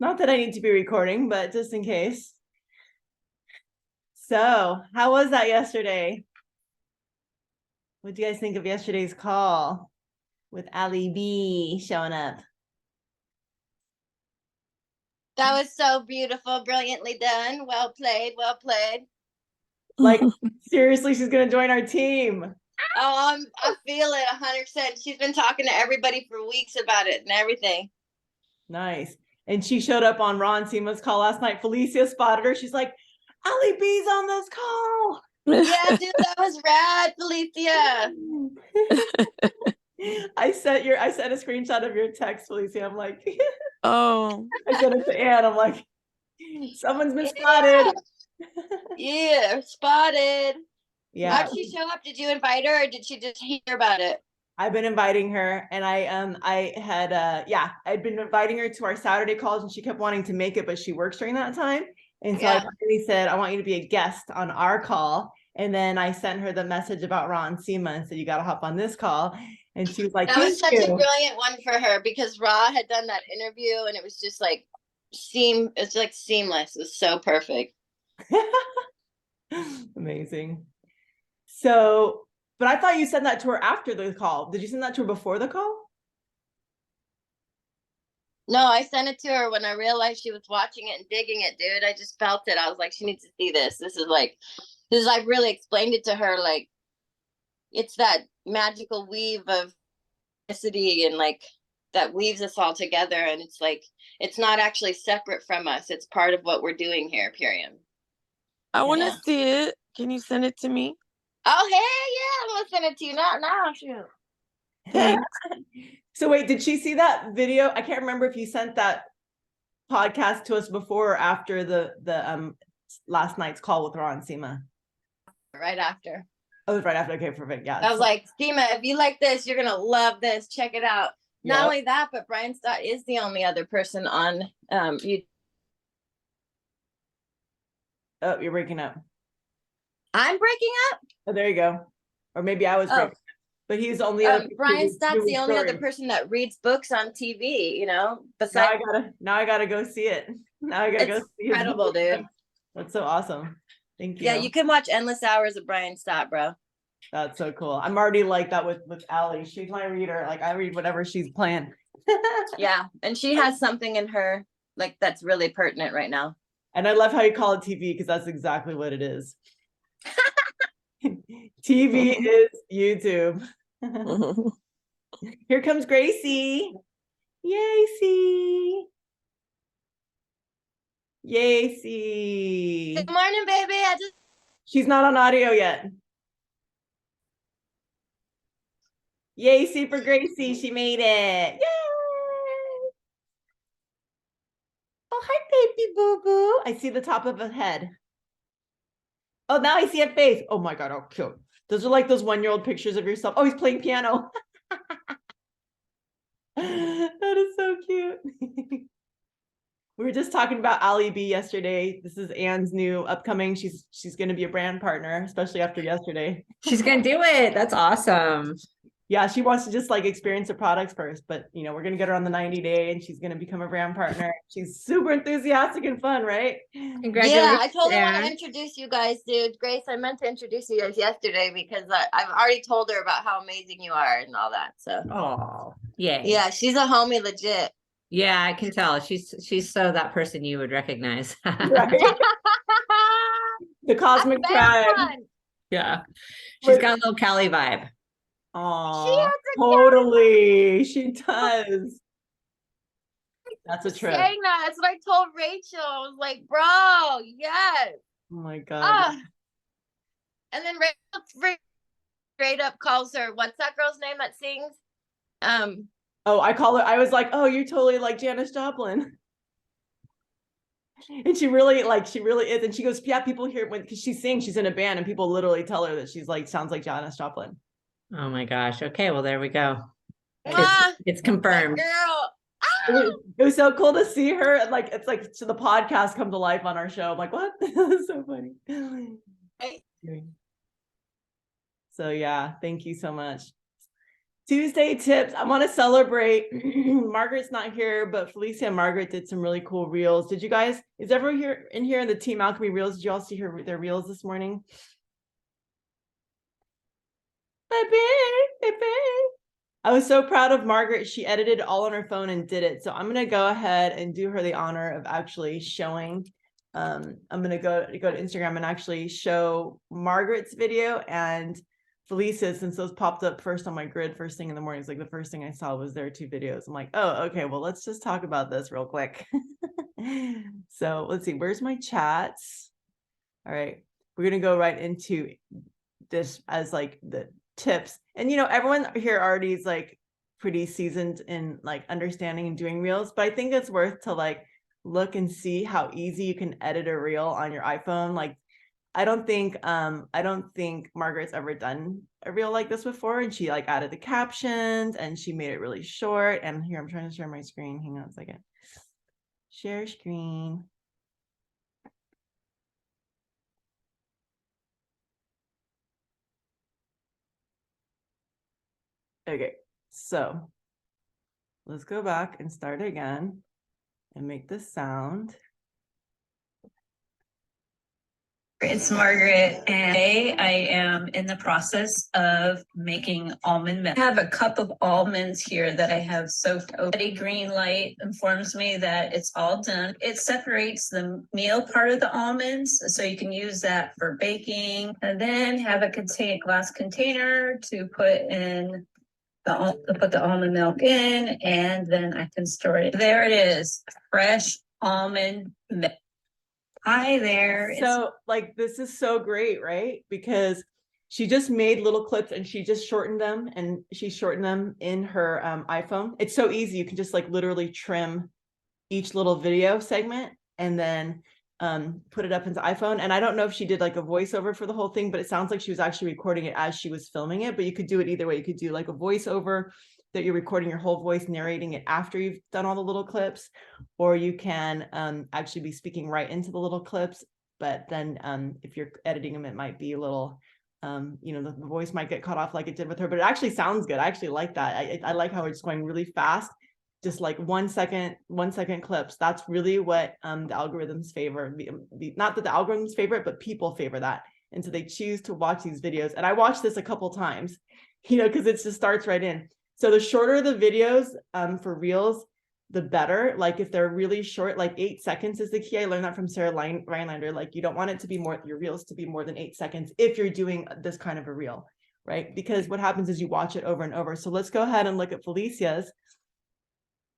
Not that I need to be recording, but just in case. So, how was that yesterday? What do you guys think of yesterday's call with Ali B showing up? That was so beautiful, brilliantly done. Well played, well played. Like, seriously, she's going to join our team. Oh, I feel it 100%. She's been talking to everybody for weeks about it and everything. Nice. And she showed up on Ron Seema's call last night. Felicia spotted her. She's like, Ali B's on this call. Yeah, dude, that was rad, Felicia. I sent a screenshot of your text, Felicia. I'm like, oh, I sent it to Anne. I'm like, someone's been spotted. Yeah, spotted. Yeah. How'd she show up? Did you invite her or did she just hear about it? I've been inviting her, and I'd been inviting her to our Saturday calls, and she kept wanting to make it, but she works during that time. And so I finally said, I want you to be a guest on our call. And then I sent her the message about Ron Seema and said, you got to hop on this call. And she was like, that was such a brilliant one for her because Ra had done that interview and it was just like it's like seamless. It was so perfect. Amazing. So, but I thought you sent that to her after the call. Did you send that to her before the call? No, I sent it to her when I realized she was watching it and digging it, dude. I just felt it. I was like, she needs to see this. This is I really explained it to her. Like, it's that magical weave of ethnicity and like that weaves us all together. And it's like, it's not actually separate from us. It's part of what we're doing here, period. I want to see it. Can you send it to me? Oh, hey, yeah, I'm gonna send it to you now. Shoot. Hey. So wait, did she see that video? I can't remember if you sent that podcast to us before or after the last night's call with Ron Seema. Right after. Oh, it was right after. Okay, perfect. Yeah. I was like, Seema, if you like this, you're gonna love this. Check it out. Yep. Not only that, but Brian Stott is the only other person on you. Oh, you're breaking up. I'm breaking up. Oh, there you go. Or maybe I was breaking up. But he's the only other Brian Stott's the only other person that reads books on TV, you know. Besides, now I gotta go see it. Now I gotta go see it. Incredible, dude. That's so awesome. Thank you. Yeah, you can watch endless hours of Brian Stott, bro. That's so cool. I'm already like that with Ali. She's my reader. Like I read whatever she's playing. Yeah, and she has something in her like that's really pertinent right now. And I love how you call it TV because that's exactly what it is. TV is YouTube. Here comes Gracie. Yay, C. Yay, C. Good morning, baby. She's not on audio yet. Yay, C for Gracie. She made it. Yay. Oh, hi, baby boo-boo. I see the top of a head. Oh, now I see a face. Oh my God, oh, cute. Those are like those 1-year-old pictures of yourself. Oh, he's playing piano. That is so cute. We were just talking about Ali B yesterday. This is Anne's new upcoming. She's going to be a brand partner, especially after yesterday. She's going to do it. That's awesome. Yeah, she wants to just like experience the products first, but you know, we're going to get her on the 90-day and she's going to become a brand partner. She's super enthusiastic and fun, right? Congratulations. Yeah, I totally want to introduce you guys, dude. Grace, I meant to introduce you guys yesterday because I've already told her about how amazing you are and all that. So, oh, yay. Yeah, she's a homie legit. Yeah, I can tell. She's so that person you would recognize. Right? The cosmic tribe. Yeah. She's got a little Cali vibe. Oh, totally. She does. That's a trip. Saying that, that's what I told Rachel. I was like, bro, yes. Oh my God. And then Rachel straight up calls her, what's that girl's name that sings? Oh, I call her. I was like, oh, you're totally like Janis Joplin. And she really is. And she goes, yeah, people hear when because she sings, she's in a band, and people literally tell her that she's like sounds like Janis Joplin. Oh my gosh. Okay, well there we go. Ah, it's confirmed. Girl. It was so cool to see her. And like it's like so the podcast come to life on our show. I'm like, what? That's so funny. So yeah, thank you so much. Tuesday tips. I want to celebrate. Margaret's not here, but Felicia and Margaret did some really cool reels. Did you guys, is everyone here in the Team Alchemy reels? Did you all see their reels this morning? Baby. I was so proud of Margaret. She edited it all on her phone and did it. So I'm going to go ahead and do her the honor of actually showing. I'm going to go to Instagram and actually show Margaret's video and Felicia's, since those popped up first on my grid first thing in the morning. It's like the first thing I saw was their 2 videos. I'm like, oh, okay, well, let's just talk about this real quick. So let's see, where's my chats? All right, we're going to go right into this as like the tips. And you know, everyone here already is like pretty seasoned in like understanding and doing reels, but I think it's worth to like look and see how easy you can edit a reel on your iPhone. Like I don't think Margaret's ever done a reel like this before, and she like added the captions and she made it really short. And here I'm trying to share my screen. Hang on a second. Share screen. Okay, so let's go back and start again and make this sound. It's Margaret, and today I am in the process of making almond milk. I have a cup of almonds here that I have soaked over. A green light informs me that it's all done. It separates the meal part of the almonds, so you can use that for baking. And then have a glass container to put in the almond milk in, and then I can store it. There it is, fresh almond milk. Hi there. So like, this is so great, right? Because she just made little clips and she just shortened them, and she shortened them in her iPhone. It's so easy. You can just like literally trim each little video segment and then put it up into iPhone. And I don't know if she did like a voiceover for the whole thing, but it sounds like she was actually recording it as she was filming it. But you could do it either way. You could do like a voiceover that you're recording your whole voice, narrating it after you've done all the little clips, or you can actually be speaking right into the little clips. But then if you're editing them, it might be a little, you know, the voice might get cut off like it did with her, but it actually sounds good. I actually like that. I like how it's going really fast, just like 1 second clips. That's really what the algorithms favor. Not that the algorithms favor it, but people favor that. And so they choose to watch these videos. And I watched this a couple times, you know, because it just starts right in. So the shorter the videos for reels, the better. Like if they're really short, like 8 seconds is the key. I learned that from Sarah Rhinelander. Like you don't want it to be your reels to be more than 8 seconds if you're doing this kind of a reel, right? Because what happens is you watch it over and over. So let's go ahead and look at Felicia's,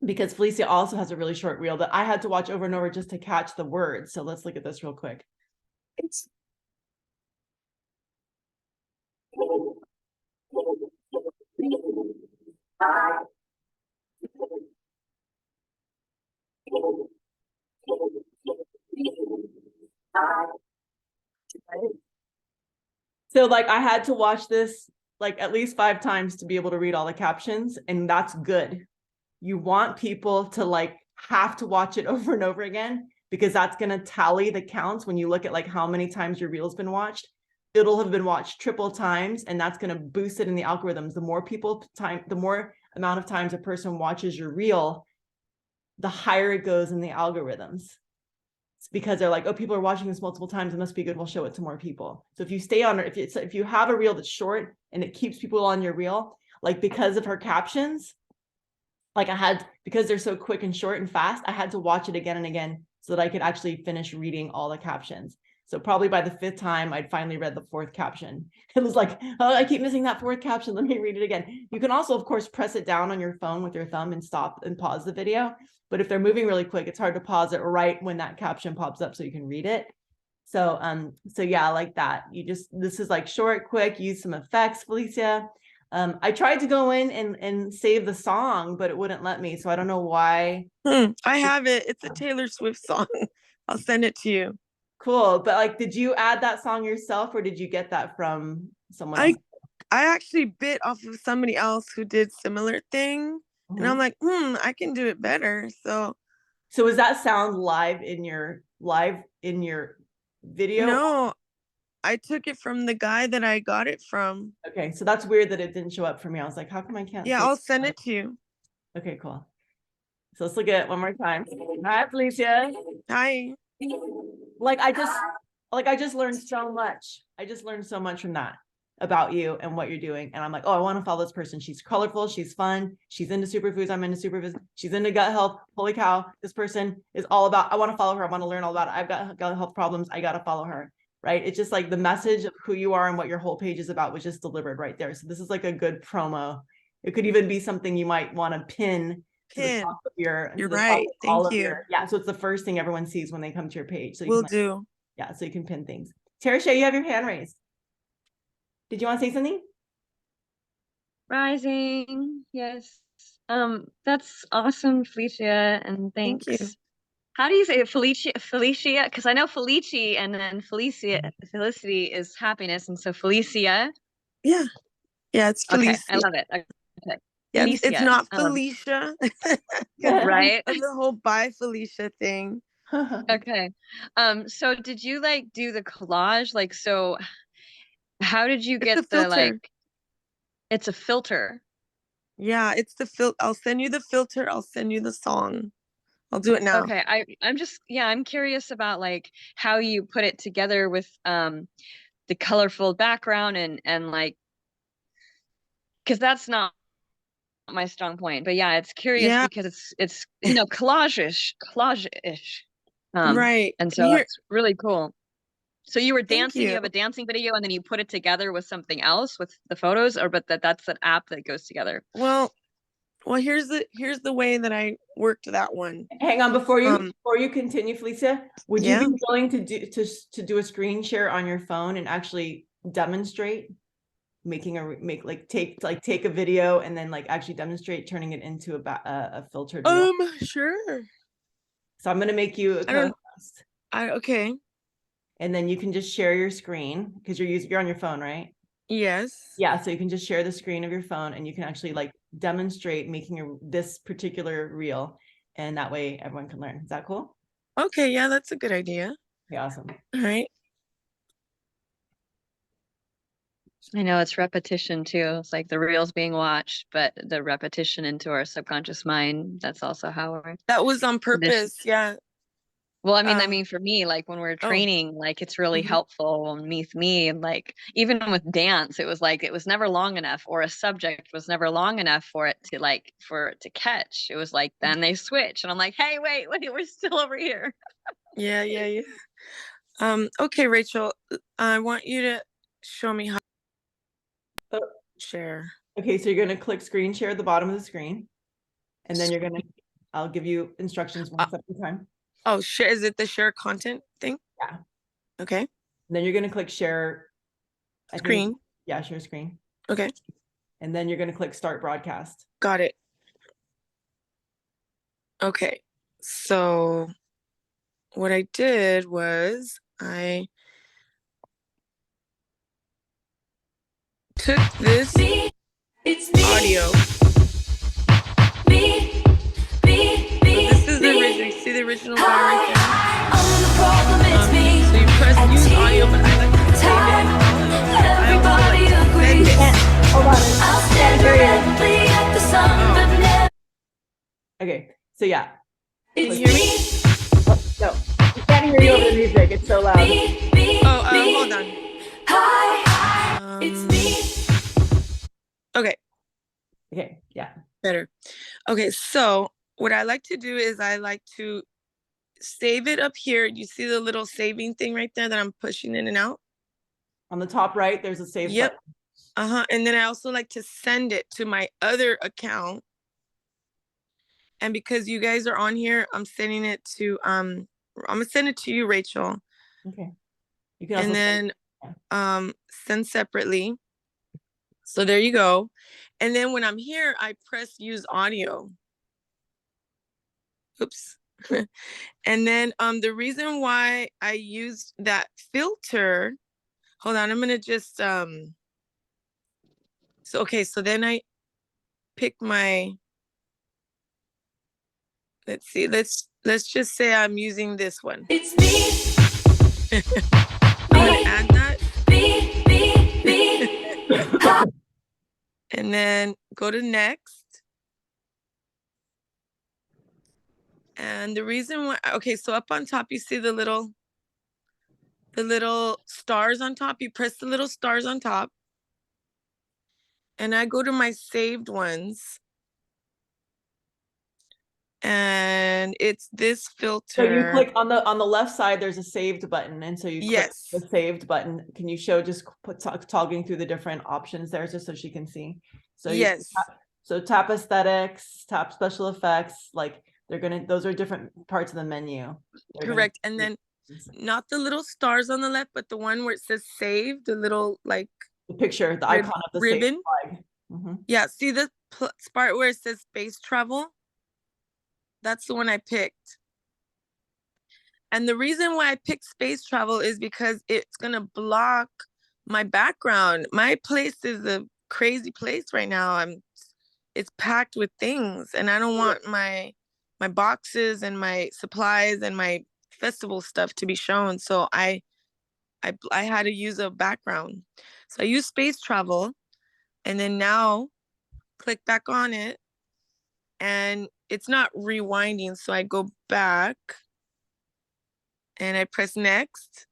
because Felicia also has a really short reel that I had to watch over and over just to catch the words. So let's look at this real quick. So like I had to watch this like at least 5 times to be able to read all the captions, and that's good. You want people to like have to watch it over and over again, because that's going to tally the counts. When you look at like how many times your reel's been watched, it'll have been watched triple times, and that's going to boost it in the algorithms. The more amount of times a person watches your reel, the higher it goes in the algorithms. It's because they're like, oh, people are watching this multiple times, it must be good, we'll show it to more people. So if you stay on it, if you have a reel that's short and it keeps people on your reel, like because of her captions, like because they're so quick and short and fast, I had to watch it again and again so that I could actually finish reading all the captions. So probably by the 5th time, I'd finally read the 4th caption. It was like, oh, I keep missing that 4th caption. Let me read it again. You can also, of course, press it down on your phone with your thumb and stop and pause the video. But if they're moving really quick, it's hard to pause it right when that caption pops up so you can read it. So, yeah, I like that. This is like short, quick, use some effects, Felicia. I tried to go in and save the song, but it wouldn't let me. So I don't know why. I have it. It's a Taylor Swift song. I'll send it to you. Cool. But like, did you add that song yourself, or did you get that from someone else? I actually bit off of somebody else who did similar thing. And I'm like, I can do it better. So is that sound live in your video? No, I took it from the guy that I got it from. Okay, so that's weird that it didn't show up for me. I was like, how come I can't Yeah, see I'll send it to you. Okay, cool. So let's look at it one more time. Hi, Felicia. Hi. Like I just learned so much. I just learned so much from that about you and what you're doing. And I'm like, oh, I want to follow this person. She's colorful, she's fun, she's into superfoods. I'm into superfoods, she's into gut health. Holy cow, this person is all about, I want to follow her. I want to learn all about it. I've got gut health problems. I got to follow her. Right. It's just like the message of who you are and what your whole page is about was just delivered right there. So this is like a good promo. It could even be something you might want to pin to the top of your, You're right. Thank you. Yeah. So it's the first thing everyone sees when they come to your page. So you Will can, like, do. yeah. So you can pin things. Tara Shay, you have your hand raised. Did you want to say something? Rising, yes. That's awesome, Felicia, and Thank you. thanks. How do you say it? Felicia? Because I know Felici and then Felicity is happiness, and so Felicia. Yeah. Yeah, it's Okay, Felicia. I love it. Okay. Yeah, it's Felicia, not Felicia. right? Of the whole bye Felicia thing. Okay. So did you like do the collage? Like, so how did you It's get a the filter. like? It's a filter. Yeah, it's the filter. I'll send you the filter. I'll send you the song. I'll do it now. Okay, I'm curious about like how you put it together with the colorful background and like, because that's not my strong point. But yeah, it's curious Yeah. because it's collage-ish. Right. And so that's really cool. So you were Thank dancing, you have you. a dancing video, and then you put it together with something else with the photos, or but that's an app that goes together. Well, here's the way that I worked that one. Hang on, before you continue, Felicia, would you be willing to do a screen share on your phone and actually demonstrate take a video and then like actually demonstrate turning it into a filtered reel? Sure. So I'm gonna make you a co-host. Okay. And then you can just share your screen because you're on your phone, right? Yes. Yeah, so you can just share the screen of your phone and you can actually like demonstrate making this particular reel, and that way everyone can learn. Is that cool? Okay, yeah, that's a good idea. Yeah, awesome. All right. I know it's repetition too. It's like the reels being watched, but the repetition into our subconscious mind, that's also how we're That was on purpose. Yeah. Well, I mean, for me, like when we're training, like it's really helpful with me. And like even with dance, it was like it was never long enough, or a subject was never long enough for it to catch. It was like then they switch, and I'm like, hey, wait, we're still over here. Yeah. Okay, Rachel, I want you to show me how to share. Okay, so you're gonna click screen share at the bottom of the screen, and then I'll give you instructions one step at a time. Oh, share. Is it the share content thing? Yeah. Okay. And then you're going to click share screen. Share screen. Okay. And then you're going to click start broadcast. Got it. Okay. So what I did was I took this audio. This is the original. You see the original guy right there? So you press use audio, but I like to save it. Everybody agrees. Hold on. Okay, so yeah. Can you hear me? No, you can't hear you over the music. It's so loud. Hold on. Okay. Okay, yeah. Better. Okay, so what I like to do is I like to save it up here. You see the little saving thing right there that I'm pushing in and out? On the top right, there's a save button. And then I also like to send it to my other account. And because you guys are on here, I'm sending it to I'm gonna send it to you, Rachel. Okay. You can also send separately. So there you go. And then when I'm here, I press use audio. Oops. And then the reason why I used that filter, hold on, I'm gonna just so then I pick my, let's see, let's just say I'm using this one. It's me. I'm gonna add that. And then go to next. And the reason why, okay, so up on top, you see the little stars on top. You press the little stars on top. And I go to my saved ones. And it's this filter. So you click on the left side, there's a saved button. And so you click the saved button. Can you show, just toggling through the different options there just so she can see? So yes. Tap aesthetics, tap special effects, like those are different parts of the menu. Correct. And then not the little stars on the left, but the one where it says save, the little like the picture, the icon of the ribbon flag. Yeah, see the part where it says space travel? That's the one I picked. And the reason why I picked space travel is because it's gonna block my background. My place is a crazy place right now. It's packed with things, and I don't want my boxes and my supplies and my festival stuff to be shown. So I had to use a background. So I use space travel, and then now click back on it, and it's not rewinding. So I go back and I press next.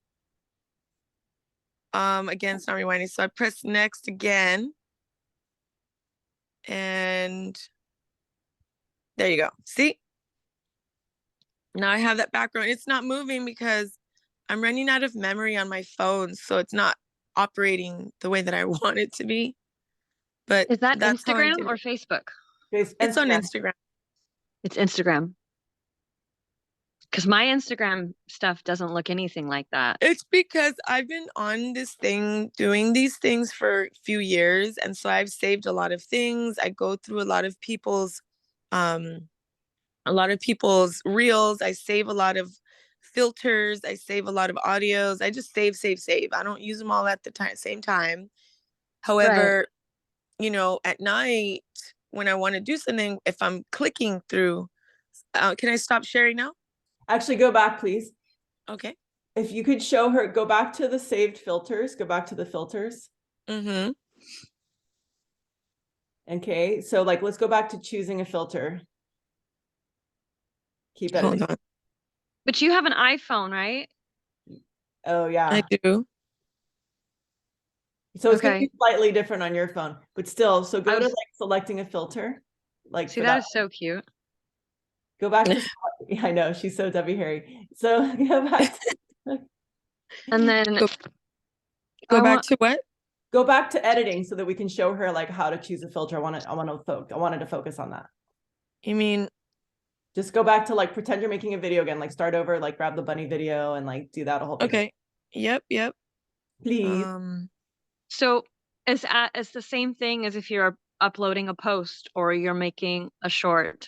Again, it's not rewinding. So I press next again. And there you go. See? Now I have that background. It's not moving because I'm running out of memory on my phone. So it's not operating the way that I want it to be. But is that that's Instagram or Facebook? It's on Instagram. It's Instagram. Because my Instagram stuff doesn't look anything like that. It's because I've been on this thing, doing these things for a few years. And so I've saved a lot of things. I go through a lot of people's reels. I save a lot of filters. I save a lot of audios. I just save. I don't use them all at the same time. However, at night when I want to do something, if I'm clicking through, can I stop sharing now? Actually, go back, please. Okay. If you could show her, go back to the saved filters, go back to the filters. Mm-hmm. Okay, so let's go back to choosing a filter. Keep editing. Hold on. But you have an iPhone, right? Oh yeah. I do. So it's gonna be slightly different on your phone, but still, so go to selecting a filter. See, that is so cute. Go back to, I know, she's so Debbie Harry. So go back to, and then go back to what? Go back to editing so that we can show her how to choose a filter. I wanted to focus on that. You mean? Just go back to pretend you're making a video again, start over, grab the bunny video and do that whole thing. Okay. Yep. Please. So it's the same thing as if you're uploading a post or you're making a short.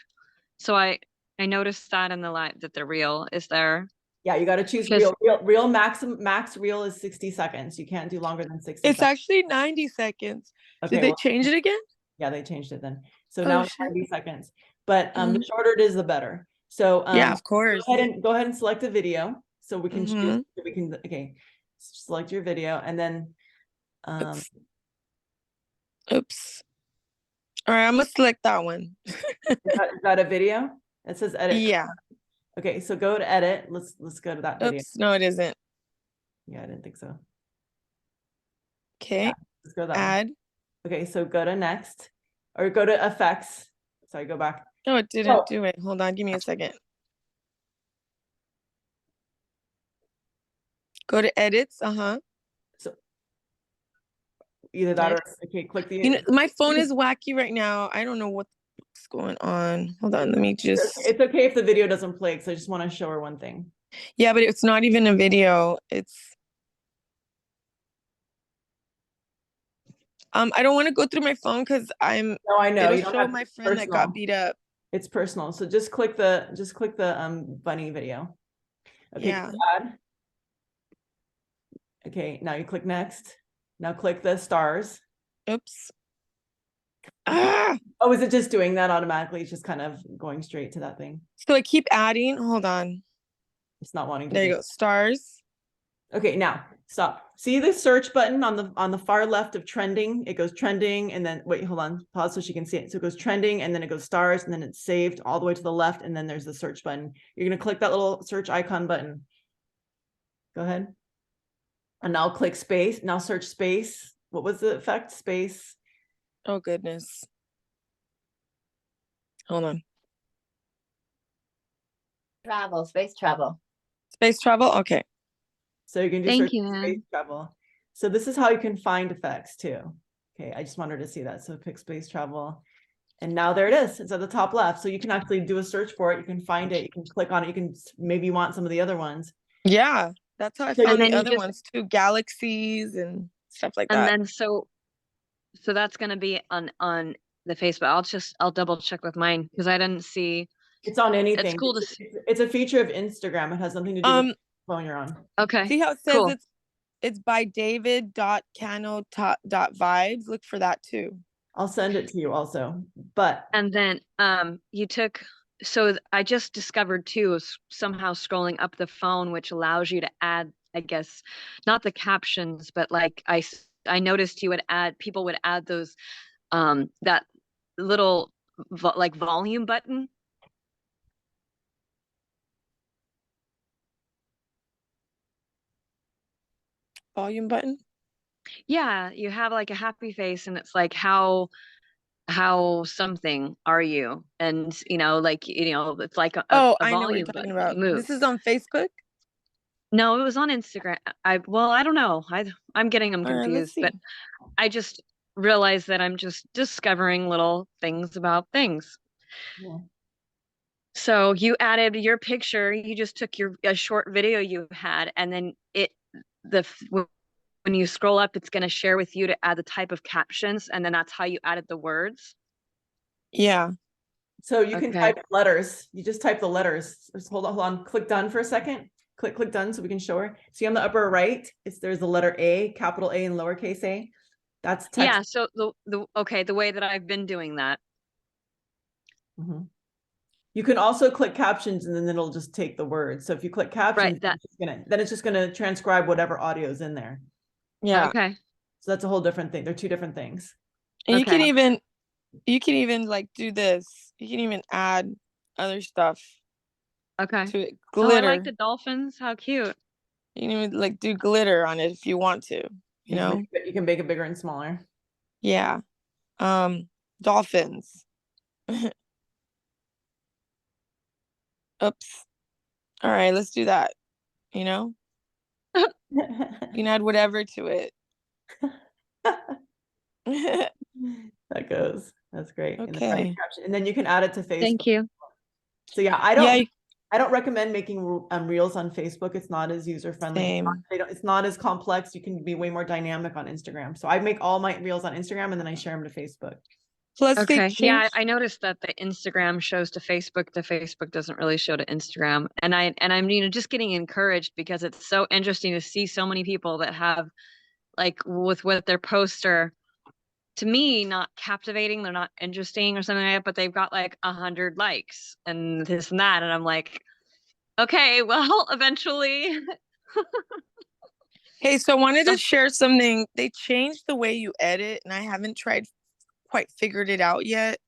So I noticed that in the live that the reel is there. Yeah, you got to choose real max reel is 60 seconds. You can't do longer than 60 It's seconds. actually 90 seconds. Okay, Did they change it again? Yeah, they changed it then. So now it's 90 seconds. But the Mhm. shorter it is, the better. So yeah, of course. Go ahead and select a video so we can choose. Okay, select your video and then Oops. All right, I'm gonna select that one. is that a video? It says edit. Yeah. Okay, so go to edit. Let's go to that video. Oops, no, it isn't. Yeah, I didn't think so. Okay. Yeah, let's go to that add. one. Okay, so go to next or go to effects. Sorry, go back. No, it didn't do it. Hold on, give me a second. Go to edits. So either that or okay, click the. My phone is wacky right now. I don't know what's going on. Hold on, let me just. It's okay if the video doesn't play because I just want to show her one thing. Yeah, but it's not even a video. It's. I don't want to go through my phone because I'm. No, I know. It'll show my friend that got beat up. It's personal. So just click the bunny video. Okay. Yeah. Add. Okay, now you click next. Now click the stars. Oops. Ah! Oh, is it just doing that automatically? It's just kind of going straight to that thing. So I keep adding. Hold on. It's not wanting to. There you go. Stars. Okay, now Stop. See the search button on the far left of trending? It goes trending and then wait, hold on. Pause so she can see it. So it goes trending and then it goes stars and then it's saved all the way to the left and then there's the search button. You're gonna click that little search icon button. Go ahead. And now click space. Now search space. What was the effect? Space. Oh goodness. Hold on. Travel, space travel. Space travel. Okay. So you can do Thank search you, space man. travel. So this is how you can find effects too. Okay, I just wanted to see that. So pick space travel. And now there it is. It's at the top left. So you can actually do a search for it. You can find it. You can click on it. You can maybe want some of the other ones. Yeah, that's how I So found then the you other just- ones too. Galaxies and stuff like And that. then so that's gonna be on the Facebook. I'll double check with mine because I didn't see. It's on anything. It's cool to see. It's a feature of Instagram. It has nothing to do with the phone you're on. Okay. See how it says cool. it's by david.cano.vibes. Look for that too. I'll send it to you also. But And then you took I just discovered too somehow scrolling up the phone, which allows you to add, I guess, not the captions, but like I noticed people would add those that little like volume button. Volume button. Yeah, you have like a happy face and it's like how something are you? And like it's like a I know what volume you're talking button about. you move. This is on Facebook. No, it was on Instagram. I don't know. I'm getting them All right, let's confused, but see. I just realized that I'm just discovering little things about things. yeah. So you added your picture, you just took a short video you had, and then when you scroll up, it's going to share with you to add the type of captions, and then that's how you added the words. Yeah. So you can Okay. type letters. You just type the letters. Just hold on. Click done for a second. Click done so we can show her. See on the upper right, there's the letter A, capital A and lowercase a. That's text. Yeah. So the way that I've been doing that. Mhm. You can also click captions and then it'll just take the words. So if you click captions, Right, it's just gonna transcribe whatever audio is in there. Yeah. Okay. So that's a whole different thing. They're two different things. And you can Okay. even like do this. You can even add other stuff Okay. to it. Oh, I like Glitter. the dolphins. How cute. You can even like do glitter on it if you want to, you know? You can make it bigger and smaller. Yeah. Dolphins. Oops. All right, let's do that. You know? You can add whatever to it. That goes. That's great. Okay. And then you can add it to Facebook. Thank you. So yeah, I Yeah, don't recommend making reels on Facebook. It's not as user friendly. same. It's not as complex. You can be way more dynamic on Instagram. So I make all my reels on Instagram and then I share them to Facebook. Plus they Okay. Yeah, change. I noticed that the Instagram shows to Facebook. The Facebook doesn't really show to Instagram. And I'm just getting encouraged because it's so interesting to see so many people that have like with what their posts are, to me, not captivating, they're not interesting or something like that, but they've got like 100 likes and this and that. And I'm like, okay, well, eventually. Hey, so I wanted to share something. They changed the way you edit, and I haven't quite figured it out yet.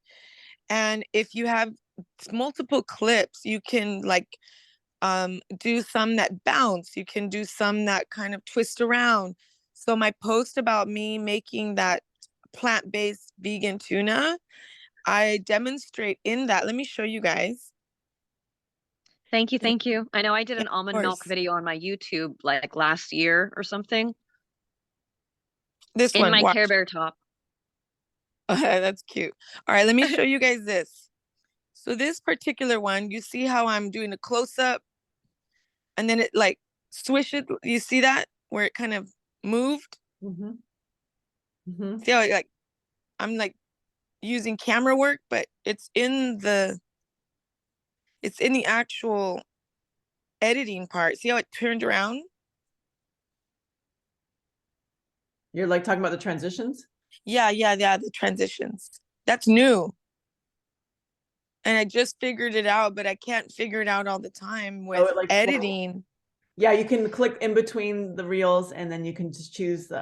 And if you have multiple clips, you can like do some that bounce. You can do some that kind of twist around. So my post about me making that plant-based vegan tuna, I demonstrate in that. Let me show you guys. Thank you. Thank you. I know I did an Of almond milk course. video on my YouTube like last year or something This in one, my watch. Care Bear top. That's cute. All right, let me show you guys this. So this particular one, you see how I'm doing a close-up and then it like swishes. You see that where it kind of moved? Mm-hmm. Mm-hmm. See how I'm like using camera work, but it's in the actual editing part. See how it turned around? You're like talking about the transitions? Yeah, the transitions. That's new. And I just figured it out, but I can't figure it out all the time with it like editing. Yeah, you can click in between the reels and then you can just choose the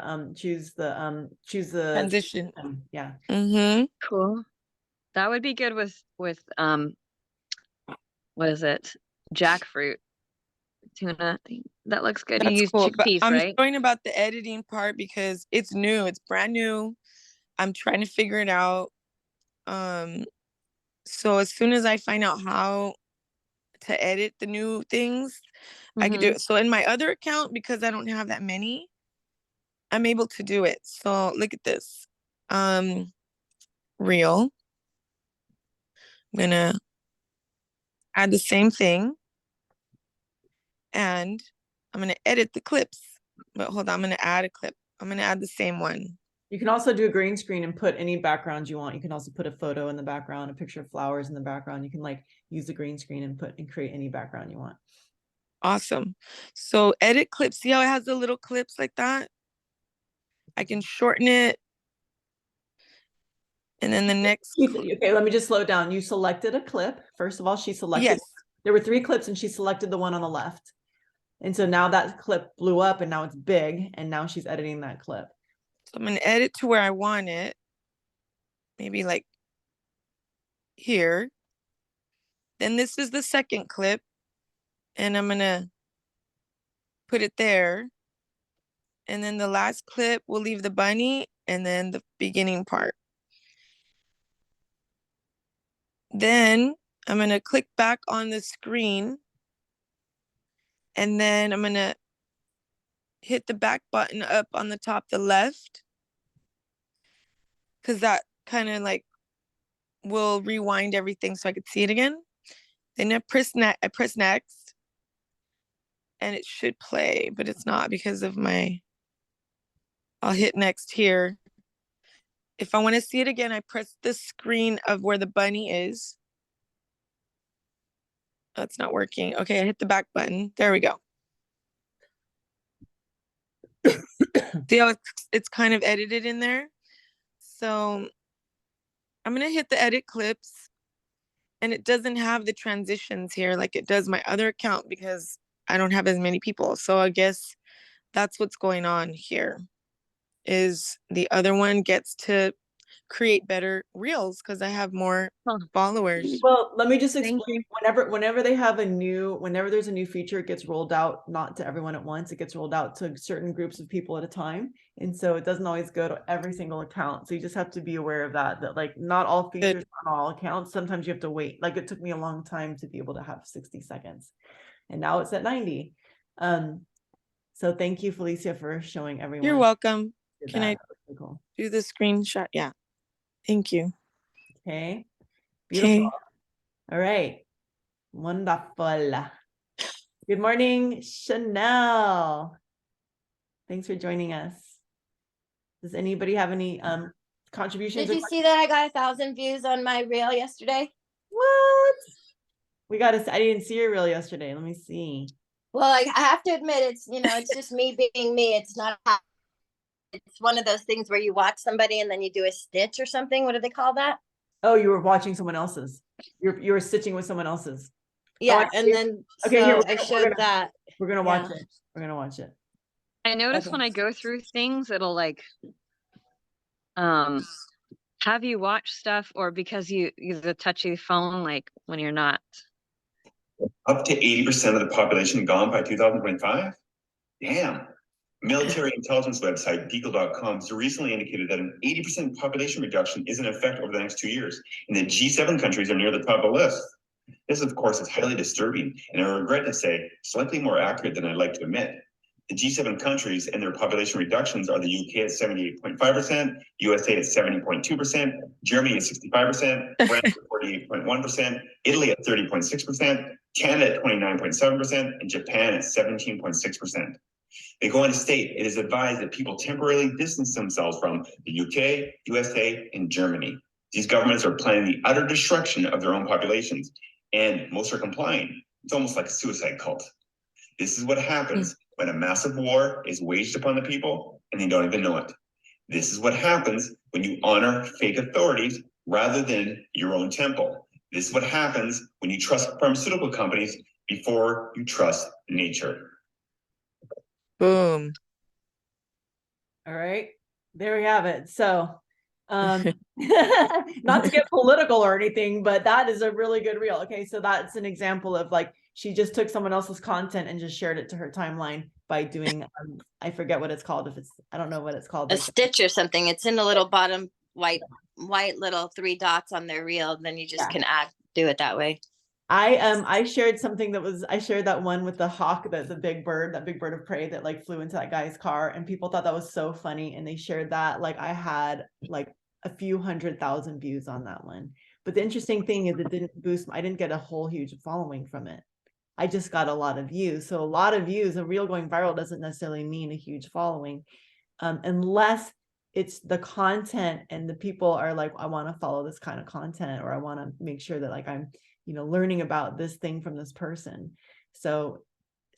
Transition. yeah. Mm-hmm. Cool. That would be good with what is it? Jackfruit tuna thing. That looks good. You That's use cool. But chickpeas, I'm right? showing about the editing part because it's new. It's brand new. I'm trying to figure it out. So as soon as I find out how to edit the new things, I could do Mm-hmm. it. So in my other account, because I don't have that many, I'm able to do it. So look at this. Reel. I'm gonna add the same thing and I'm gonna edit the clips. But hold on, I'm gonna add a clip. I'm gonna add the same one. You can also do a green screen and put any background you want. You can also put a photo in the background, a picture of flowers in the background. You can like use the green screen and create any background you want. Awesome. So edit clips. See how it has the little clips like that? I can shorten it. And then the next. Okay, let me just slow down. You selected a clip. First of all, she selected. Yes. There were 3 clips and she selected the one on the left. And so now that clip blew up and now it's big and now she's editing that clip. So I'm going to edit to where I want it. Maybe like here. Then this is the second clip. And I'm going to put it there. And then the last clip, we'll leave the bunny and then the beginning part. Then I'm going to click back on the screen. And then I'm going to hit the back button up on the top, the left. Because that kind of like will rewind everything so I could see it again. Then I press next. And it should play, but it's not because of my, I'll hit next here. If I want to see it again, I press the screen of where the bunny is. That's not working. Okay, I hit the back button. There we go. See how it's kind of edited in there? So I'm going to hit the edit clips. And it doesn't have the transitions here like it does my other account because I don't have as many people. So I guess that's what's going on here. Is the other one gets to create better reels because I have more followers. Well, let me just explain. Whenever there's a new feature, it gets rolled out not to everyone at once. It gets rolled out to certain groups of people at a time, and so it doesn't always go to every single account. So you just have to be aware of that. That like not all features on all accounts. Sometimes you have to wait. Like it took me a long time to be able to have 60 seconds, and now it's at 90. So thank you, Felicia, for showing everyone. You're welcome. Can that. I Cool. do the screenshot? Yeah. Thank you. Okay. Beautiful. Okay. All right. Wonderful. Good morning, Chanel. Thanks for joining us. Does anybody have any contributions? Did you see that I got 1,000 views on my reel yesterday? What? I didn't see your reel yesterday. Let me see. Well, I have to admit, it's just me being me. It's not. It's one of those things where you watch somebody and then you do a stitch or something. What do they call that? Oh, you were watching someone else's. You were stitching with someone else's. Yeah, and then okay, so I showed that. We're gonna watch it. We're gonna watch it. I notice when I go through things, it'll like have you watch stuff or because you use a touchy phone, like when you're not. Up to 80% of the population gone by 2025? Damn. Military intelligence website deagle.com has recently indicated that an 80% population reduction is in effect over the next 2 years, and the G7 countries are near the top of the list. This, of course, is highly disturbing, and I regret to say, slightly more accurate than I'd like to admit. The G7 countries and their population reductions are the UK at 78.5%, USA at 70.2%, Germany at 65%, France at 48.1%, Italy at 30.6%, Canada at 29.7%, and Japan at 17.6%. They go on to state, it is advised that people temporarily distance themselves from the UK, USA, and Germany. These governments are planning the utter destruction of their own populations, and most are complying. It's almost like a suicide cult. This is what happens when a massive war is waged upon the people and they don't even know it. This is what happens when you honor fake authorities rather than your own temple. This is what happens when you trust pharmaceutical companies before you trust nature. Boom. All right, there we have it. So, not to get political or anything, but that is a really good reel. Okay, so that's an example of like she just took someone else's content and just shared it to her timeline by doing I forget what it's called. If it's I don't know what it's called. A Like stitch or something. It's in the little bottom white little 3 dots on their reel. Then you just Yeah. can do it that way. I shared something that was I shared that one with the hawk, the big bird, that big bird of prey that like flew into that guy's car, and people thought that was so funny, and they shared that. Like I had like a few 100,000 views on that one. But the interesting thing is it didn't boost, I didn't get a whole huge following from it. I just got a lot of views. So a lot of views, a reel going viral doesn't necessarily mean a huge following, unless it's the content and the people are like, I want to follow this kind of content, or I want to make sure that like I'm, learning about this thing from this person. So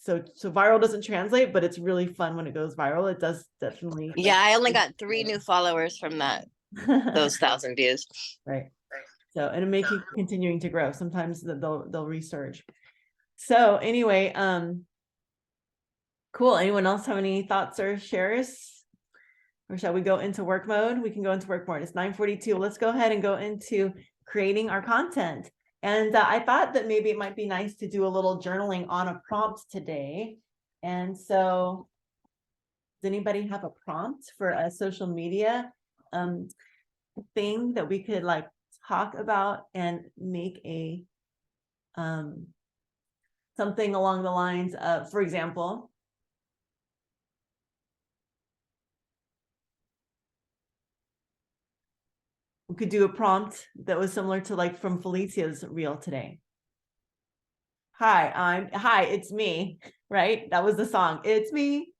viral doesn't translate, but it's really fun when it goes viral. It does definitely. Yeah, I only got 3 new followers from those 1,000 views. Right. So it'll make you continuing to grow. Sometimes they'll resurge. So anyway, cool. Anyone else have any thoughts or shares? Or shall we go into work mode? We can go into work mode. It's 9:42. Let's go ahead and go into creating our content. And I thought that maybe it might be nice to do a little journaling on a prompt today. And so does anybody have a prompt for a social media thing that we could like talk about and make a something along the lines of, for example, we could do a prompt that was similar to like from Felicia's reel today. Hi, it's me, right? That was the song. It's me.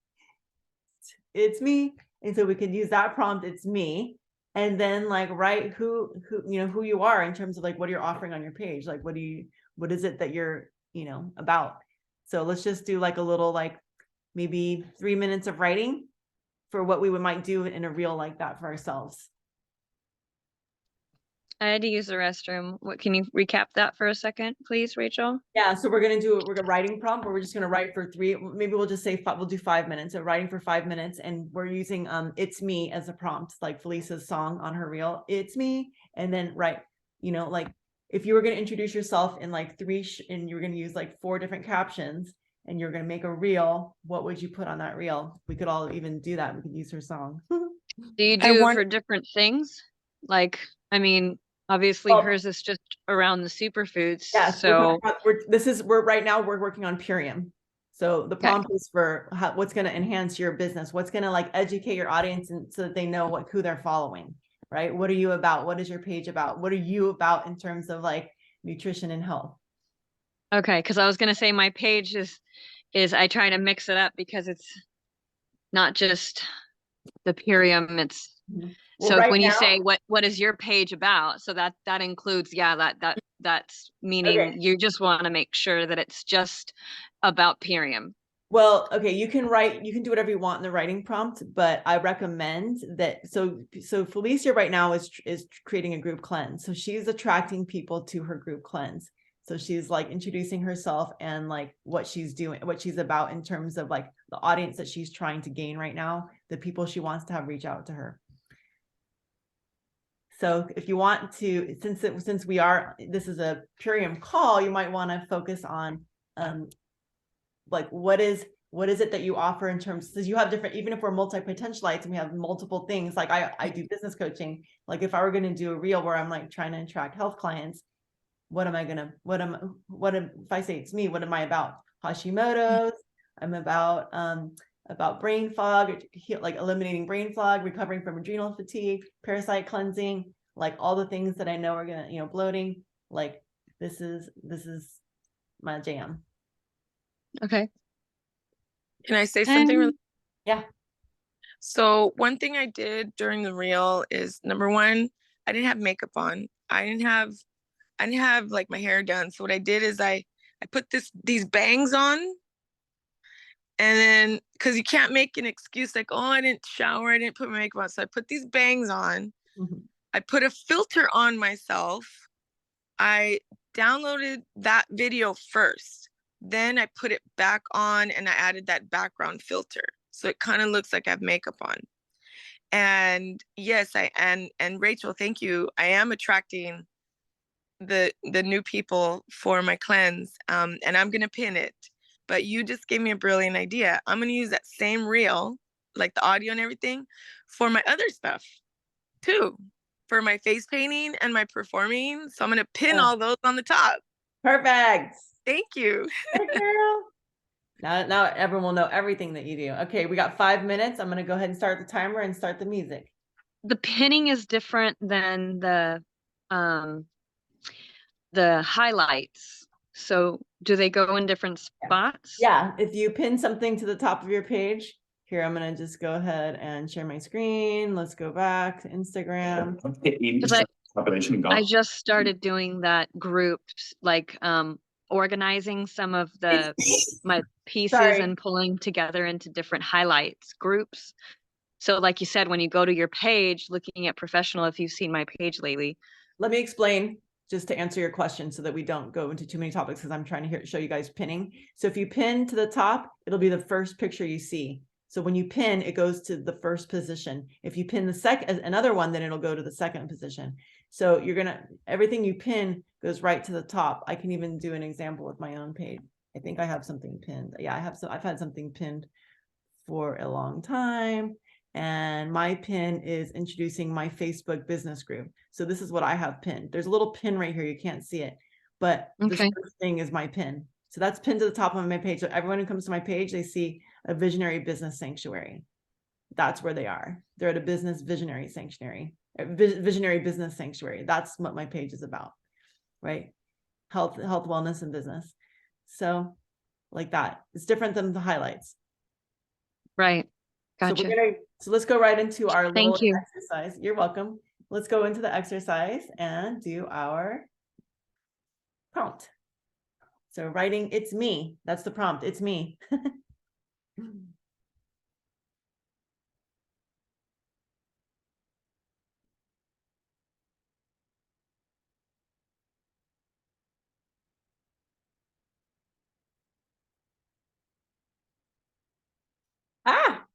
And so we could use that prompt, it's me, and then like write who you are in terms of like what you're offering on your page. Like what is it that you're, about. So let's just do like a little, like maybe 3 minutes of writing for what we might do in a reel like that for ourselves. I had to use the restroom. What, can you recap that for a second, please, Rachel? Yeah, so we're gonna writing prompt where we're just gonna write for 3. Maybe we'll just say we'll do 5 minutes. So writing for 5 minutes, and we're using "It's Me" as a prompt, like Felicia's song on her reel. It's me, and then write. Like if you were gonna introduce yourself in like and you were gonna use like 4 different captions, and you're gonna make a reel, what would you put on that reel? We could all even do that. We could use her song. Do you do it for different things? Like, I mean, obviously hers is just around the superfoods. Yes, so right now we're working on Purium. So the prompt is for what's going to enhance your business, what's going to like educate your audience, and so that they know who they're following, right? What are you about? What is your page about? What are you about in terms of like nutrition and health? Okay, because I was going to say my page is I try to mix it up because it's not just the Purium. It's Well, so right when you now, say what is your page about, so that includes, that's meaning okay. you just want to make sure that it's just about Purium. Well, okay, you can do whatever you want in the writing prompt, but I recommend that. So Felicia right now is creating a group cleanse. So she's attracting people to her group cleanse. So she's like introducing herself and like what she's doing, what she's about in terms of like the audience that she's trying to gain right now, the people she wants to have reach out to her. So if you want to, since this is a Purium call, you might want to focus on like what is it that you offer in terms, because you have different, even if we're multi-potentialites and we have multiple things, like I do business coaching. Like if I were going to do a reel where I'm like trying to attract health clients, if I say it's me, what am I about? Hashimoto's, I'm about brain fog, like eliminating brain fog, recovering from adrenal fatigue, parasite cleansing, like all the things that I know are gonna, bloating, like this is my jam. Okay. Can I say something? Yeah. So one thing I did during the reel is, number one, I didn't have makeup on. I didn't have like my hair done. So what I did is I put these bangs on, and then because you can't make an excuse like, oh, I didn't shower, I didn't put my makeup on. So I put these bangs on. Mm-hmm. I put a filter on myself. I downloaded that video first. then I put it back on and I added that background filter. So it kind of looks like I have makeup on. And yes, and Rachel, thank you. I am attracting the new people for my cleanse. And I'm gonna pin it. But you just gave me a brilliant idea. I'm gonna use that same reel, like the audio and everything, for my other stuff too. For my face painting and my performing. So I'm gonna pin all those on the top. Perfect. Thank you. Hey, girl. Now everyone will know everything that you do. Okay, we got 5 minutes. I'm gonna go ahead and start the timer and start the music. The pinning is different than the highlights. So do they go in different spots? Yeah, if you pin something to the top of your page, here, I'm gonna just go ahead and share my screen. Let's go back to Instagram. Up to 80% of the population gone. I just started doing that groups, like organizing some of my pieces Sorry. and pulling together into different highlights groups. So like you said, when you go to your page, looking at professional, if you've seen my page lately. Let me explain just to answer your question so that we don't go into too many topics, because I'm trying to show you guys pinning. So if you pin to the top, it'll be the first picture you see. So when you pin, it goes to the first position. If you pin another one, then it'll go to the second position. So everything you pin goes right to the top. I can even do an example with my own page. I think I have something pinned. Yeah, I've had something pinned for a long time. And my pin is introducing my Facebook business group. So this is what I have pinned. There's a little pin right here. You can't see it, but this first thing is my pin. So that's pinned to the top of my page. So everyone who comes to my page, they see a visionary business sanctuary. That's where they are. They're at a business visionary sanctuary, visionary business sanctuary. That's what my page is about, right? Health, wellness, and business. So like that. It's different than the highlights. Right. Gotcha. So let's go right into our little Thank you. exercise. You're welcome. Let's go into the exercise and do our prompt. So writing, it's me. That's the prompt. It's me. Ah,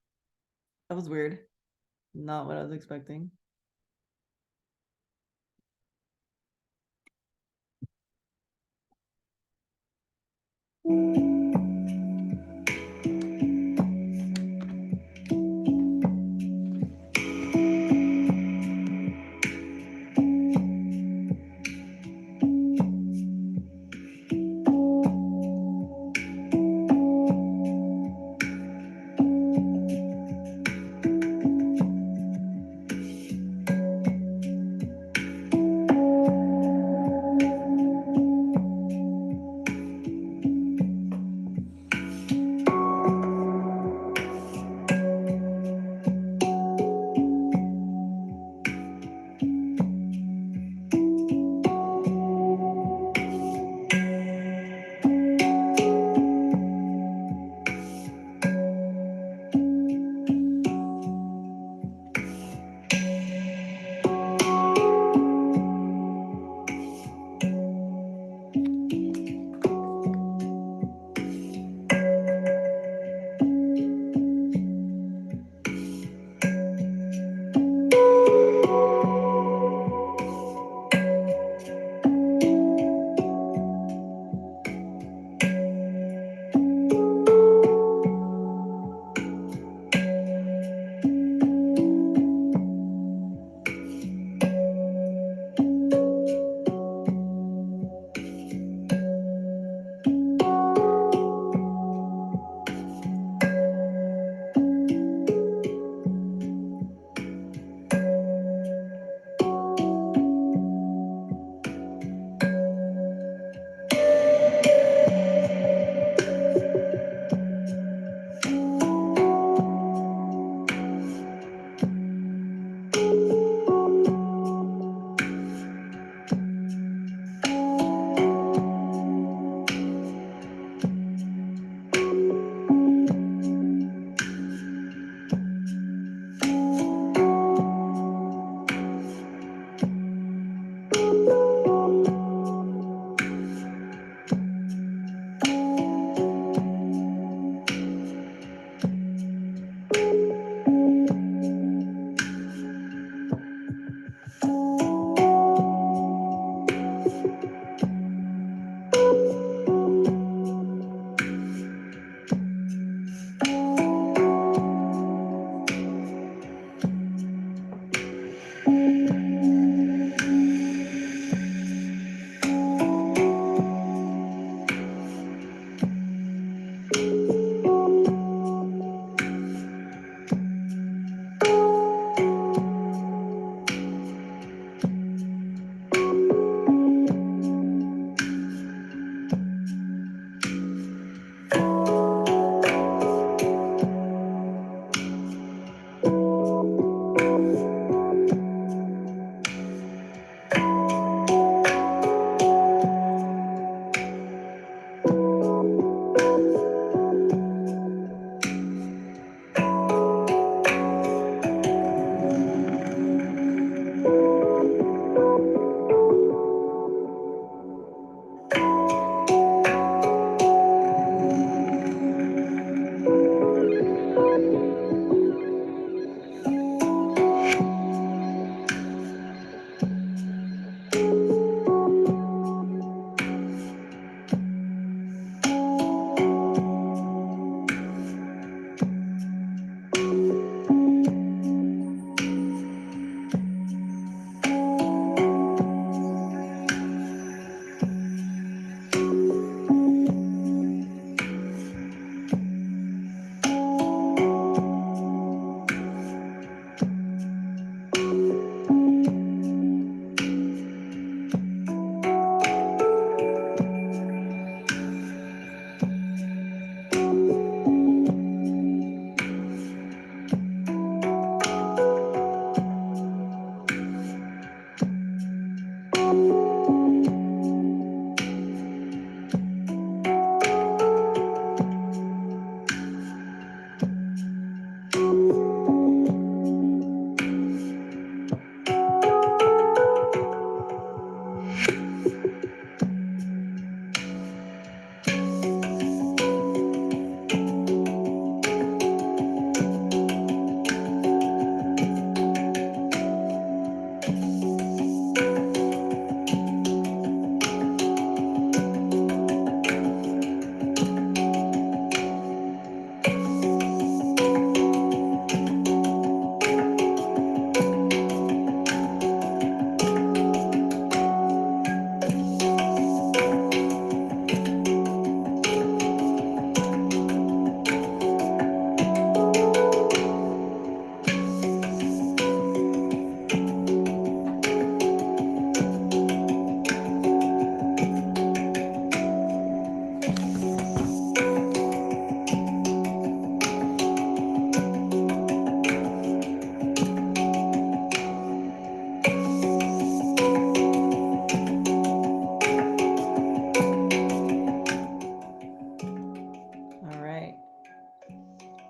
that was weird. Not what I was expecting.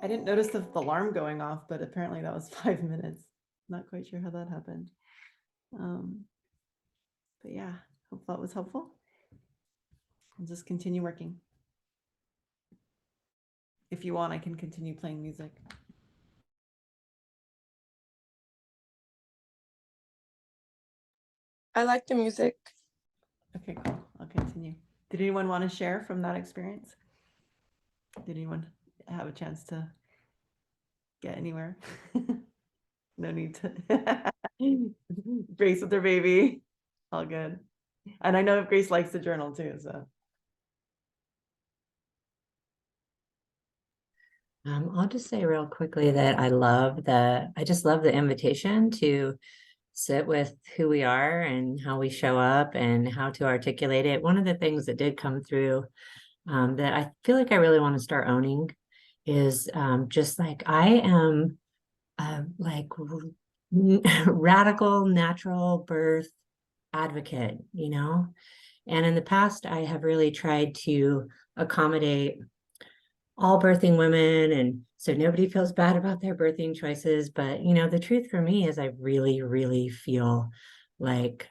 I didn't notice the alarm going off, but apparently that was 5 minutes. Not quite sure how that happened. But yeah, hope that was helpful. I'll just continue working. If you want, I can continue playing music. I like the music. Okay, cool. I'll continue. Did anyone want to share from that experience? Did anyone have a chance to get anywhere? No need to. Grace with her baby. All good. And I know Grace likes to journal too, so. I'll just say real quickly that I just love the invitation to sit with who we are and how we show up and how to articulate it. One of the things that did come through that I feel like I really want to start owning is just like I am like radical natural birth advocate, you know? And in the past, I have really tried to accommodate all birthing women, and so nobody feels bad about their birthing choices. But you know, the truth for me is I really, really feel like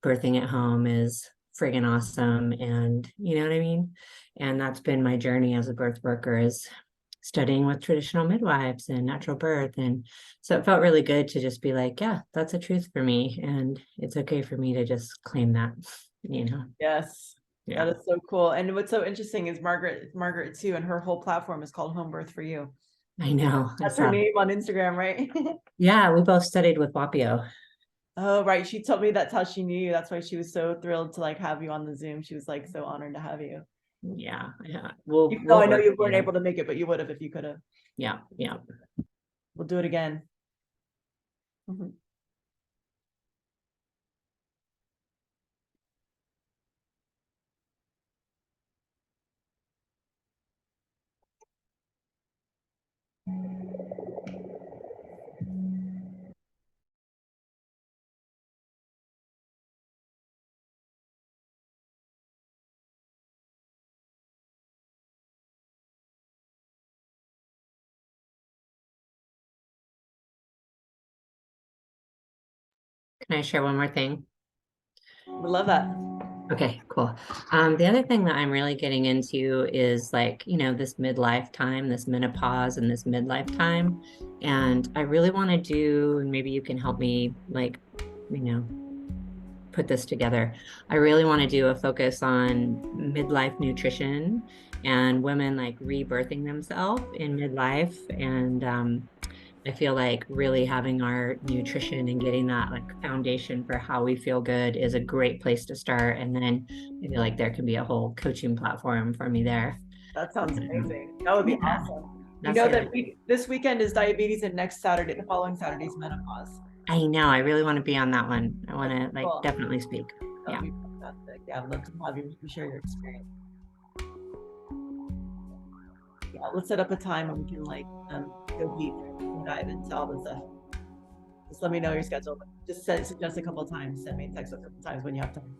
birthing at home is friggin' awesome. And you know what I mean? And that's been my journey as a birth worker, is studying with traditional midwives and natural birth. And so it felt really good to just be like, yeah, that's a truth for me. And it's okay for me to just claim that, you know? Yes. Yeah. That is so cool. And what's so interesting is Margaret too, and her whole platform is called Home Birth for You. I know. That's her name on Instagram, right? Yeah, we both studied with Wapio. Oh, right. She told me that's how she knew you. That's why she was so thrilled to like have you on the Zoom. She was like so honored to have you. Yeah. Even though I know you weren't able to make it, but you would have if you could have. Yeah. We'll do it again. Mhm. Can I share one more thing? We love that. Okay, cool. The other thing that I'm really getting into is like, you know, this midlife time, this menopause and this midlife time. And I really want to do, and maybe you can help me like, you know, put this together. I really want to do a focus on midlife nutrition and women like rebirthing themselves in midlife. And I feel like really having our nutrition and getting that like foundation for how we feel good is a great place to start. And then I feel like there can be a whole coaching platform for me there. That sounds amazing. That would be awesome. You That's know it. that this weekend is diabetes and next Saturday, the following Saturday is menopause. I know. I really want to be on that one. I want to like Cool. definitely speak. That Yeah. would be fantastic. Yeah, I'd love to have you share your experience. Yeah, let's set up a time and we can like go deep and dive into all this stuff. Just let me know your schedule. Just suggest a couple of times. Send me a text a couple of times when you have time.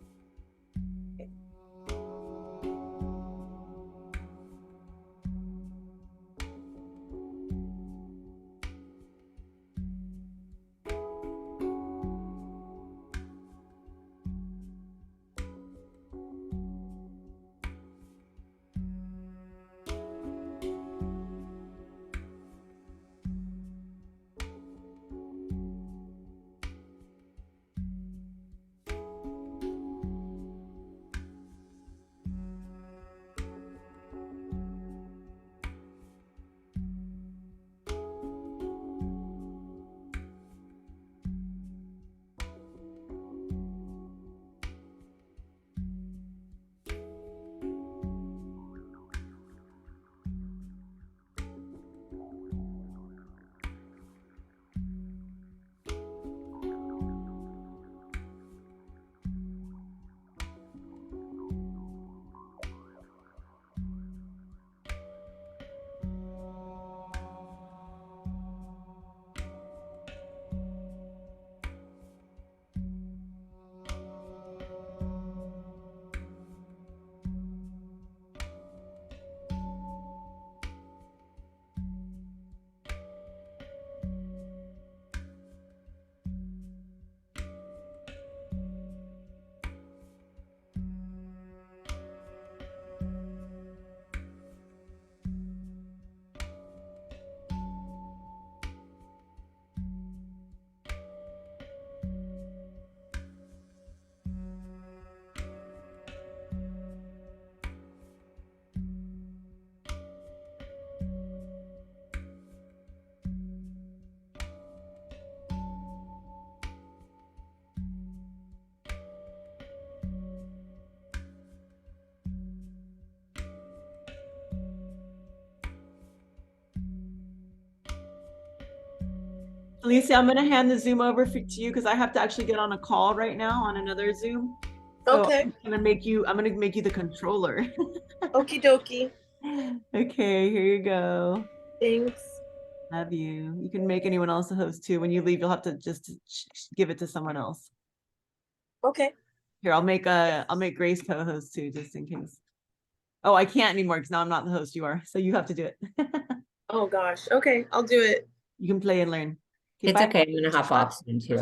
Alicia, I'm gonna hand the Zoom over to you because I have to actually get on a call right now on another Zoom. So Okay. I'm gonna make you the controller. Okie dokie. Okay, here you go. Thanks. Love you. You can make anyone else a host too. When you leave, you'll have to just give it to someone else. Okay. Here, I'll make Grace co-host too, just in case. Oh, I can't anymore because now I'm not the host. You are, so you have to do it. Oh gosh. Okay, I'll do it. You can play and learn. It's bye. okay. I'm gonna hop off soon too.